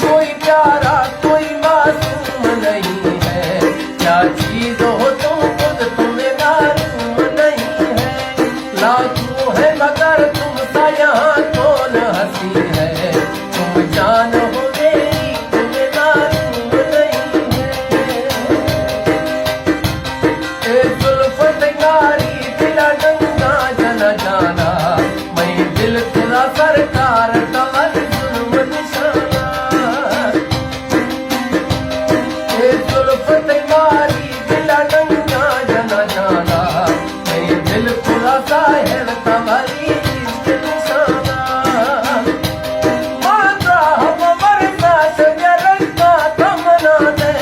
कोई प्यारा कोई मासूम नहीं है, क्या चीज हो तुम खुद तुम्हें मालूम नहीं है। लाखों है मगर तुम सा यहाँ कौन हंसी है, तुम जान हो मेरी तुम्हें मालूम नहीं है। ए जुल्फ सिंगारी दिला डंगा जना जाना, मैं दिल खुदा सरकार कमर जुल्म निशाना। ए जुल्फ सिंगारी दिला डंगा जना जाना, मैं दिल खुदा साहिर कमरी इश्क निशाना। माता हम मरना शजर का तमना दे,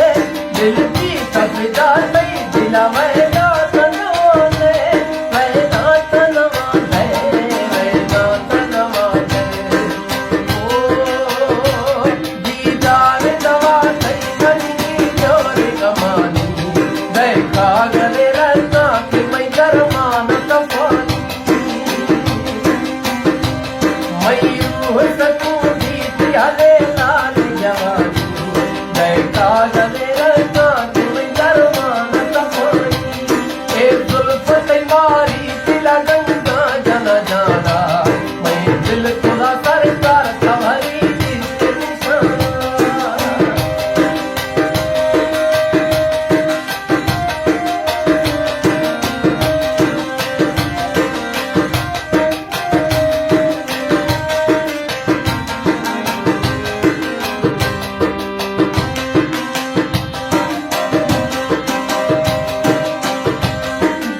दिल की तफिदा नहीं दिला मैदा तनवा दे, मैदा तनवा दे, मैदा तनवा दे। ओ दीदार दवा नहीं बनी जोर कमानी, देखा गले रहता कि मैं गरमान तफानी। मैं रूह सकूं जीत हले लाल जवानी, देखा गले रहता कि मैं गरमान तफानी। ए जुल्फ सिंगारी दिला डंगा जना जाना, मैं दिल खुदा सरकार कमरी इश्क निशाना।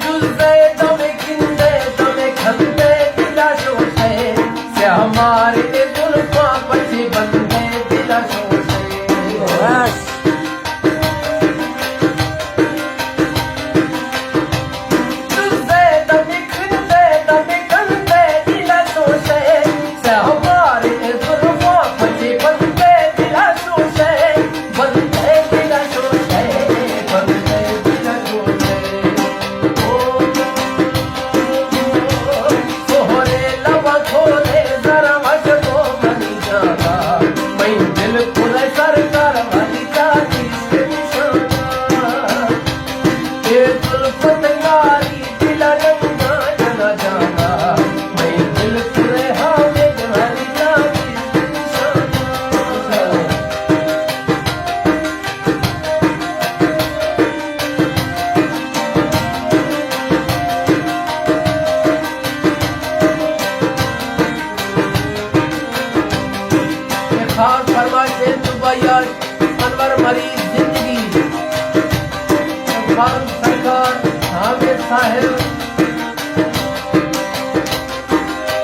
जुल्फे दमे खिंदे दमे खंदे दिला शोश है, से हमारे जुल्फां पछे बंदे दिला शोश है। जुल्फे दमे खिंदे दमे खंदे दिला शोश है, से हमारे जुल्फां पछे बंदे दिला शोश है। बंदे दिला शोश है, बंदे दिला शोश है। सोहरे लबा खोले जरा मुझको बनी जाना, मैं दिल खुदा सरकार वाली जाती से निशाना। ये जुल्फ सिंगारी दिला डंगा जना जाना, मैं दिल खुदा हामिद वाली जाती से निशाना। खास फरमाइशे दुबैया अनवर मरीज जिंदगी, फारूक सरकार हामिद साहिब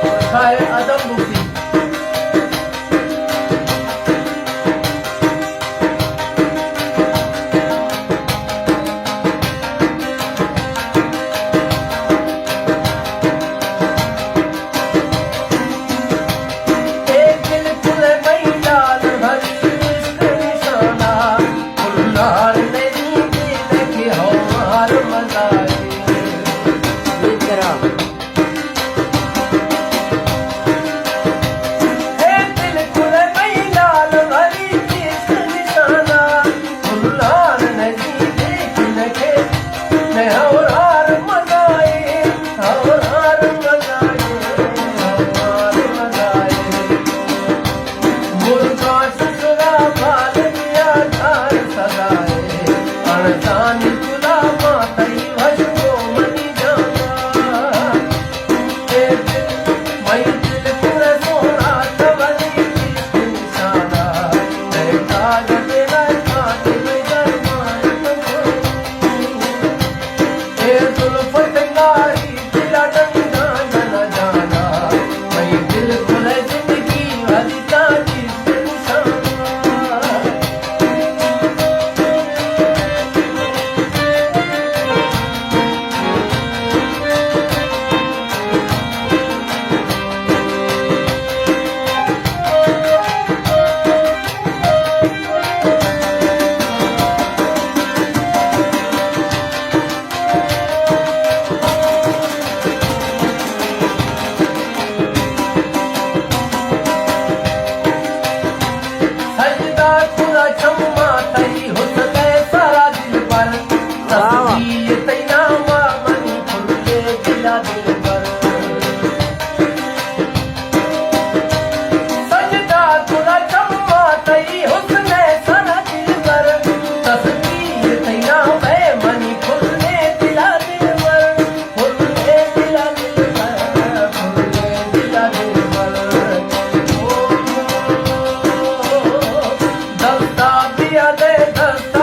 और शायर आदम मुफ्ती। एक दिल खुले मैदान भरी इश्क निशाना, फुल्लार नहीं दिल की हमार मज़ाए। खुदा क्षमा तई हुस्न सारा दिल पर तस्वीर तैना मनी खुले दिला दिल पर सजदा खुदा क्षमा तई हुस्न सारा दिल पर तस्वीर तैना मनी खुले दिला दिल पर खुले दिला दिल पर खुले दिला दिल पर दस्ता दिया दे दस्ता